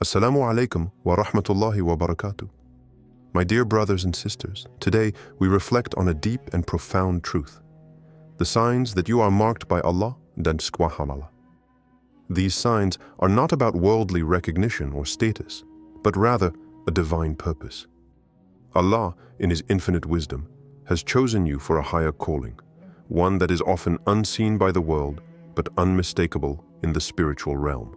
Assalamu alaikum wa rahmatullahi wa barakatuh. My dear brothers and sisters, today we reflect on a deep and profound truth. The signs that you are marked by Allah dan subhanallah. These signs are not about worldly recognition or status, but rather a divine purpose. Allah, in His infinite wisdom, has chosen you for a higher calling, one that is often unseen by the world, but unmistakable in the spiritual realm.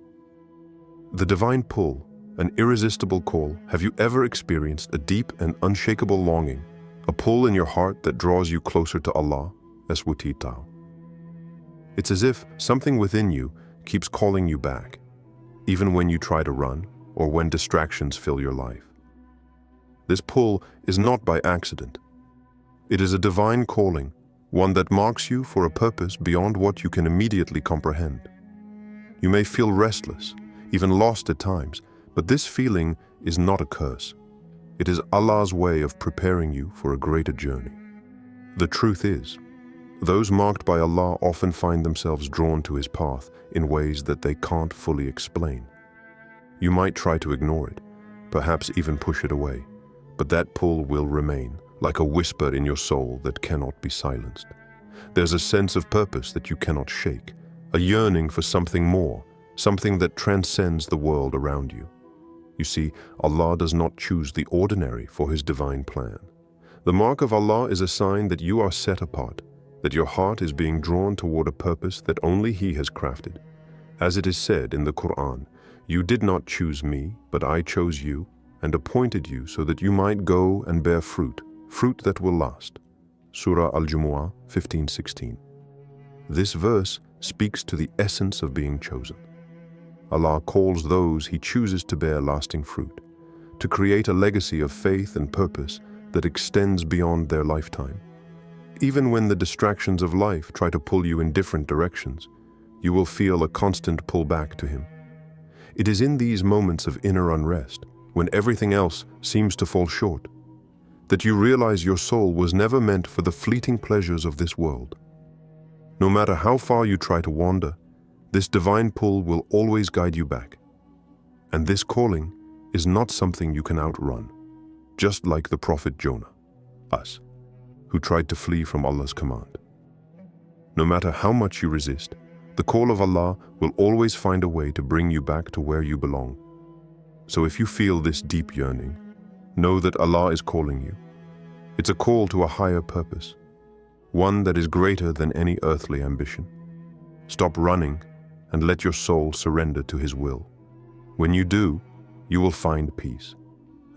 The divine pull, an irresistible call. Have you ever experienced a deep and unshakable longing, a pull in your heart that draws you closer to Allah? It's as if something within you keeps calling you back, even when you try to run or when distractions fill your life. This pull is not by accident. It is a divine calling, one that marks you for a purpose beyond what you can immediately comprehend. You may feel restless, even lost at times, but this feeling is not a curse. It is Allah's way of preparing you for a greater journey. The truth is, those marked by Allah often find themselves drawn to His path in ways that they can't fully explain. You might try to ignore it, perhaps even push it away, but that pull will remain, like a whisper in your soul that cannot be silenced. There's a sense of purpose that you cannot shake, a yearning for something more, something that transcends the world around you. You see, Allah does not choose the ordinary for His divine plan. The mark of Allah is a sign that you are set apart, that your heart is being drawn toward a purpose that only He has crafted. As it is said in the Quran, "You did not choose me, but I chose you and appointed you so that you might go and bear fruit, fruit that will last." Surah Al-Jumu'ah 15:16. This verse speaks to the essence of being chosen. Allah calls those He chooses to bear lasting fruit, to create a legacy of faith and purpose that extends beyond their lifetime. Even when the distractions of life try to pull you in different directions, you will feel a constant pull back to Him. It is in these moments of inner unrest, when everything else seems to fall short, that you realize your soul was never meant for the fleeting pleasures of this world. No matter how far you try to wander, this divine pull will always guide you back. And this calling is not something you can outrun, just like the prophet Jonah, us, who tried to flee from Allah's command. No matter how much you resist, the call of Allah will always find a way to bring you back to where you belong. So if you feel this deep yearning, know that Allah is calling you. It's a call to a higher purpose, one that is greater than any earthly ambition. Stop running and let your soul surrender to His will. When you do, you will find peace,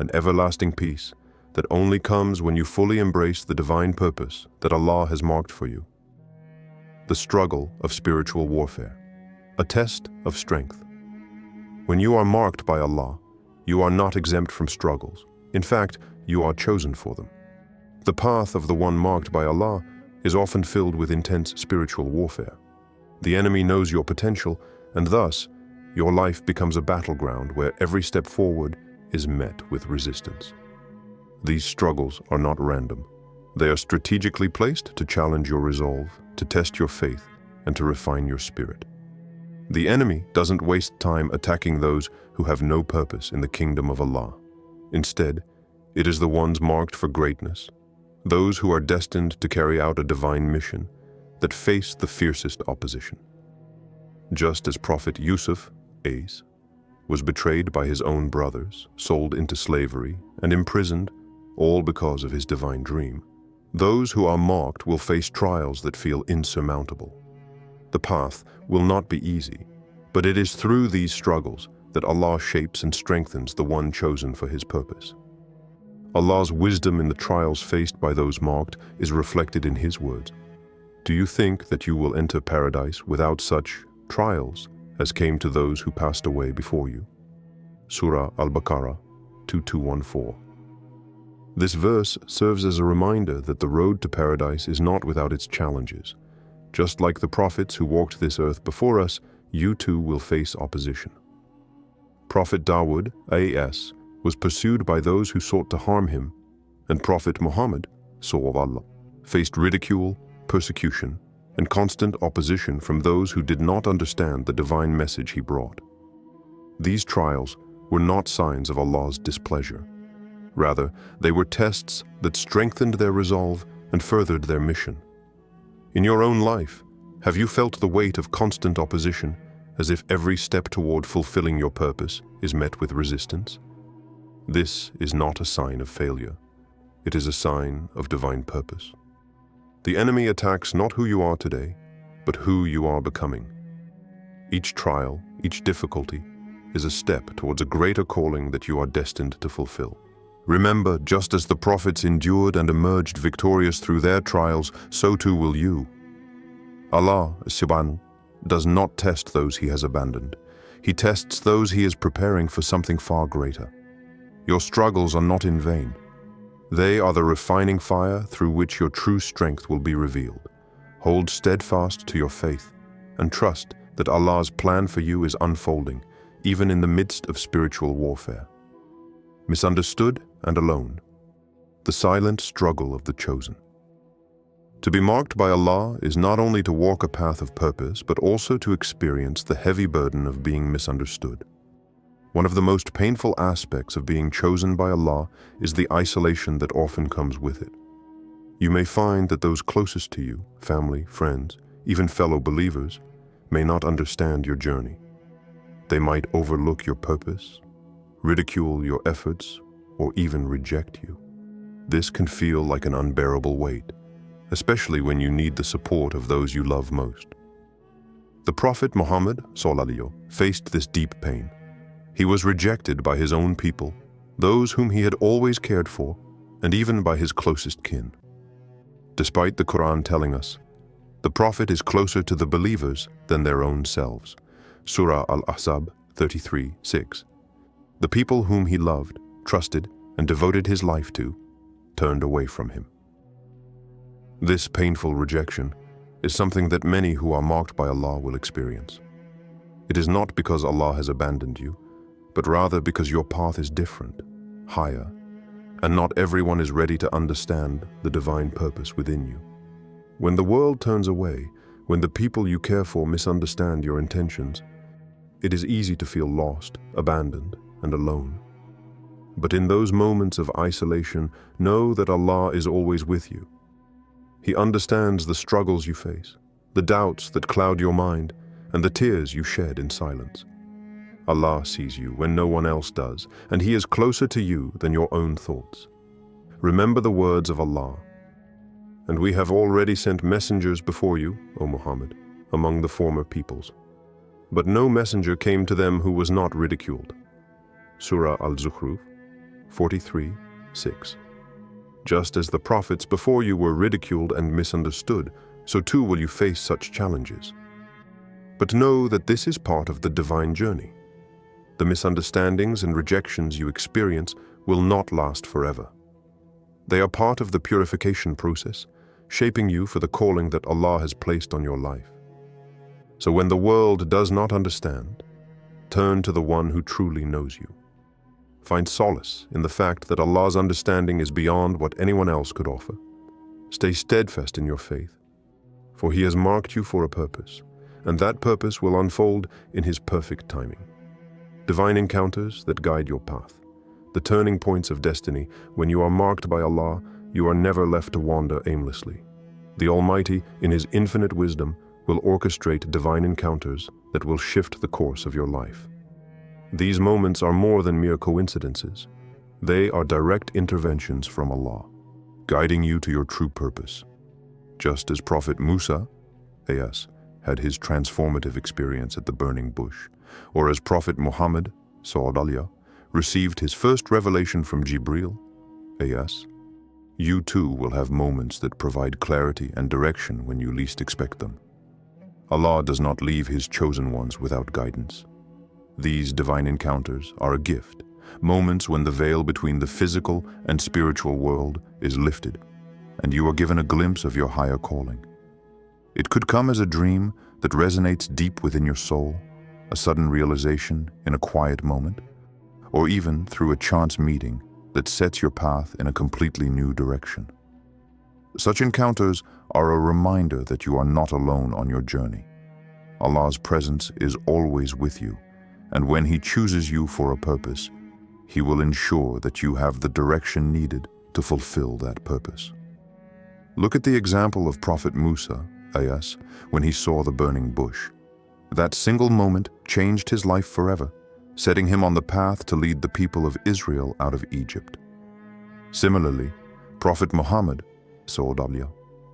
an everlasting peace that only comes when you fully embrace the divine purpose that Allah has marked for you. The struggle of spiritual warfare, a test of strength. When you are marked by Allah, you are not exempt from struggles. In fact, you are chosen for them. The path of the one marked by Allah is often filled with intense spiritual warfare. The enemy knows your potential, and thus, your life becomes a battleground where every step forward is met with resistance. These struggles are not random. They are strategically placed to challenge your resolve, to test your faith, and to refine your spirit. The enemy doesn't waste time attacking those who have no purpose in the kingdom of Allah. Instead, it is the ones marked for greatness, those who are destined to carry out a divine mission, that face the fiercest opposition. Just as Prophet Yusuf, As, was betrayed by his own brothers, sold into slavery, and imprisoned, all because of his divine dream, those who are marked will face trials that feel insurmountable. The path will not be easy, but it is through these struggles that Allah shapes and strengthens the one chosen for His purpose. Allah's wisdom in the trials faced by those marked is reflected in His words. Do you think that you will enter paradise without such trials as came to those who passed away before you? Surah Al-Baqarah 2214. This verse serves as a reminder that the road to paradise is not without its challenges. Just like the prophets who walked this earth before us, you too will face opposition. Prophet Dawood, A.S., was pursued by those who sought to harm him, and Prophet Muhammad, sallallahu, faced ridicule, persecution, and constant opposition from those who did not understand the divine message he brought. These trials were not signs of Allah's displeasure. Rather, they were tests that strengthened their resolve and furthered their mission. In your own life, have you felt the weight of constant opposition, as if every step toward fulfilling your purpose is met with resistance? This is not a sign of failure. It is a sign of divine purpose. The enemy attacks not who you are today, but who you are becoming. Each trial, each difficulty, is a step towards a greater calling that you are destined to fulfill. Remember, just as the prophets endured and emerged victorious through their trials, so too will you. Allah, Subhanahu, does not test those He has abandoned. He tests those He is preparing for something far greater. Your struggles are not in vain. They are the refining fire through which your true strength will be revealed. Hold steadfast to your faith and trust that Allah's plan for you is unfolding, even in the midst of spiritual warfare. Misunderstood and alone, the silent struggle of the chosen. To be marked by Allah is not only to walk a path of purpose, but also to experience the heavy burden of being misunderstood. One of the most painful aspects of being chosen by Allah is the isolation that often comes with it. You may find that those closest to you, family, friends, even fellow believers, may not understand your journey. They might overlook your purpose, ridicule your efforts, or even reject you. This can feel like an unbearable weight, especially when you need the support of those you love most. The Prophet Muhammad (SAW) faced this deep pain. He was rejected by his own people, those whom he had always cared for, and even by his closest kin. Despite the Quran telling us, the Prophet is closer to the believers than their own selves. Surah Al-Ahzab 33:6. The people whom he loved, trusted, and devoted his life to, turned away from him. This painful rejection is something that many who are marked by Allah will experience. It is not because Allah has abandoned you, but rather because your path is different, higher, and not everyone is ready to understand the divine purpose within you. When the world turns away, when the people you care for misunderstand your intentions, it is easy to feel lost, abandoned, and alone. But in those moments of isolation, know that Allah is always with you. He understands the struggles you face, the doubts that cloud your mind, and the tears you shed in silence. Allah sees you when no one else does, and He is closer to you than your own thoughts. Remember the words of Allah. And we have already sent messengers before you, O Muhammad, among the former peoples. But no messenger came to them who was not ridiculed. Surah Al-Zukhruf 43:6. Just as the prophets before you were ridiculed and misunderstood, so too will you face such challenges. But know that this is part of the divine journey. The misunderstandings and rejections you experience will not last forever. They are part of the purification process, shaping you for the calling that Allah has placed on your life. So when the world does not understand, turn to the one who truly knows you. Find solace in the fact that Allah's understanding is beyond what anyone else could offer. Stay steadfast in your faith, for He has marked you for a purpose, and that purpose will unfold in His perfect timing. Divine encounters that guide your path, the turning points of destiny. When you are marked by Allah, you are never left to wander aimlessly. The Almighty, in His infinite wisdom, will orchestrate divine encounters that will shift the course of your life. These moments are more than mere coincidences. They are direct interventions from Allah, guiding you to your true purpose. Just as Prophet Musa, A.S., had his transformative experience at the burning bush, or as Prophet Muhammad, SAW, received his first revelation from Jibreel, A.S., you too will have moments that provide clarity and direction when you least expect them. Allah does not leave His chosen ones without guidance. These divine encounters are a gift, moments when the veil between the physical and spiritual world is lifted, and you are given a glimpse of your higher calling. It could come as a dream that resonates deep within your soul, a sudden realization in a quiet moment, or even through a chance meeting that sets your path in a completely new direction. Such encounters are a reminder that you are not alone on your journey. Allah's presence is always with you, And when He chooses you for a purpose, He will ensure that you have the direction needed to fulfill that purpose. Look at the example of Prophet Musa, a.s., when he saw the burning bush. That single moment changed his life forever, setting him on the path to lead the people of Israel out of Egypt. Similarly, Prophet Muhammad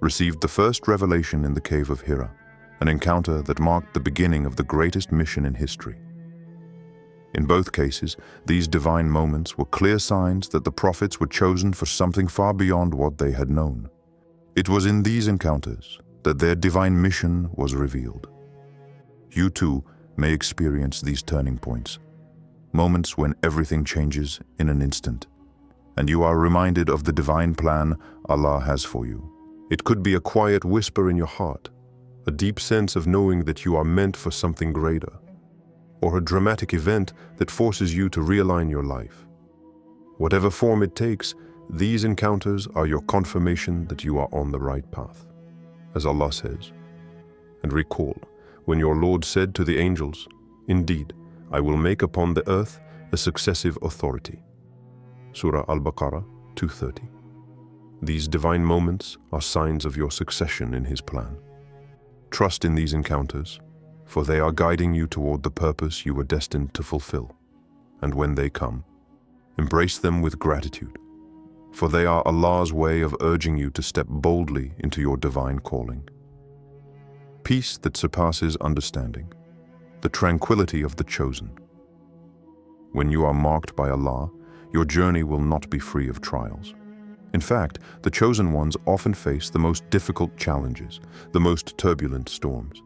received the first revelation in the cave of Hira, an encounter that marked the beginning of the greatest mission in history. In both cases, these divine moments were clear signs that the prophets were chosen for something far beyond what they had known. It was in these encounters that their divine mission was revealed. You too may experience these turning points, moments when everything changes in an instant, and you are reminded of the divine plan Allah has for you. It could be a quiet whisper in your heart, a deep sense of knowing that you are meant for something greater, or a dramatic event that forces you to realign your life. Whatever form it takes, these encounters are your confirmation that you are on the right path. As Allah says, and recall when your Lord said to the angels, "Indeed, I will make upon the earth a successive authority." Surah Al-Baqarah 230. These divine moments are signs of your succession in His plan. Trust in these encounters, for they are guiding you toward the purpose you were destined to fulfill. And when they come, embrace them with gratitude, for they are Allah's way of urging you to step boldly into your divine calling. Peace that surpasses understanding, the tranquility of the chosen. When you are marked by Allah, your journey will not be free of trials. In fact, the chosen ones often face the most difficult challenges, the most turbulent storms.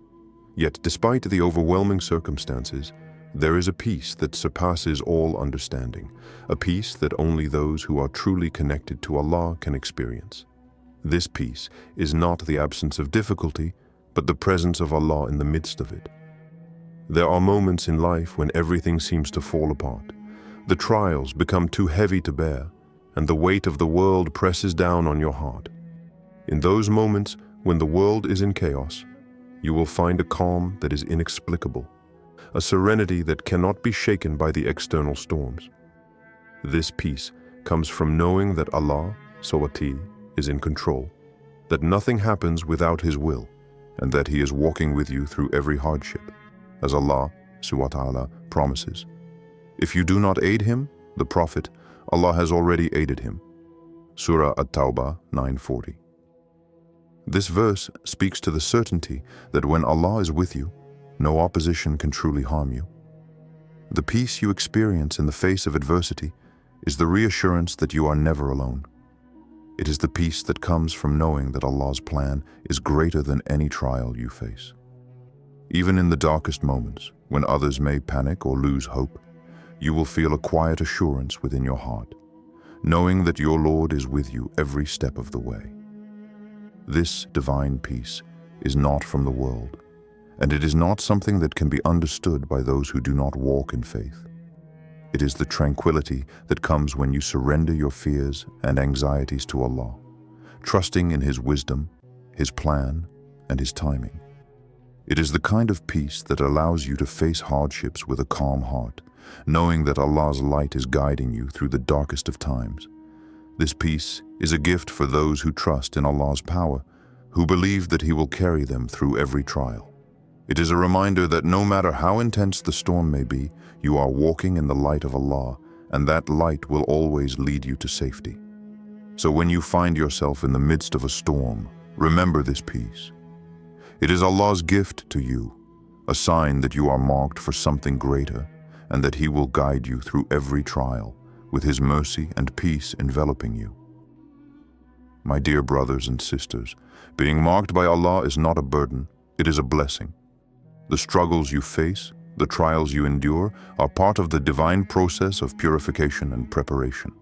Yet, despite the overwhelming circumstances, there is a peace that surpasses all understanding, a peace that only those who are truly connected to Allah can experience. This peace is not the absence of difficulty, but the presence of Allah in the midst of it. There are moments in life when everything seems to fall apart. The trials become too heavy to bear, and the weight of the world presses down on your heart. In those moments, when the world is in chaos, you will find a calm that is inexplicable, a serenity that cannot be shaken by the external storms. This peace comes from knowing that Allah, Sawati, is in control, that nothing happens without His will, and that He is walking with you through every hardship, as Allah, Subhanahu wa Ta'ala, promises. If you do not aid him, the Prophet, Allah has already aided him. Surah At-Tawbah 9:40. This verse speaks to the certainty that when Allah is with you, no opposition can truly harm you. The peace you experience in the face of adversity is the reassurance that you are never alone. It is the peace that comes from knowing that Allah's plan is greater than any trial you face. Even in the darkest moments, when others may panic or lose hope, you will feel a quiet assurance within your heart, knowing that your Lord is with you every step of the way. This divine peace is not from the world, and it is not something that can be understood by those who do not walk in faith. It is the tranquility that comes when you surrender your fears and anxieties to Allah, trusting in His wisdom, His plan, and His timing. It is the kind of peace that allows you to face hardships with a calm heart, knowing that Allah's light is guiding you through the darkest of times. This peace is a gift for those who trust in Allah's power, who believe that He will carry them through every trial. It is a reminder that no matter how intense the storm may be, you are walking in the light of Allah, and that light will always lead you to safety. So when you find yourself in the midst of a storm, remember this peace. It is Allah's gift to you, a sign that you are marked for something greater, and that He will guide you through every trial, with His mercy and peace enveloping you. My dear brothers and sisters, being marked by Allah is not a burden, it is a blessing. The struggles you face, the trials you endure, are part of the divine process of purification and preparation.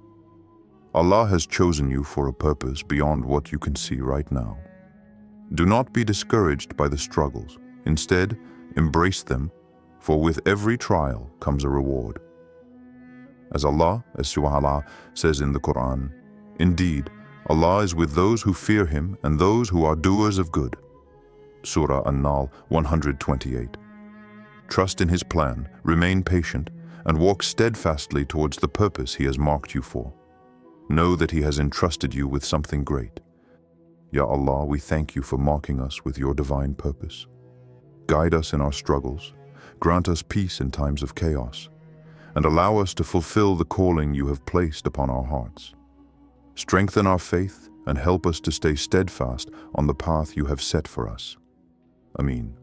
Allah has chosen you for a purpose beyond what you can see right now. Do not be discouraged by the struggles. Instead, embrace them, for with every trial comes a reward. As Allah, says in the Quran, "Indeed, Allah is with those who fear Him and those who are doers of good." Surah An-Nahl 128. Trust in His plan, remain patient, and walk steadfastly towards the purpose He has marked you for. Know that He has entrusted you with something great. Ya Allah, we thank you for marking us with your divine purpose. Guide us in our struggles, grant us peace in times of chaos, and allow us to fulfill the calling you have placed upon our hearts. Strengthen our faith and help us to stay steadfast on the path you have set for us. Ameen.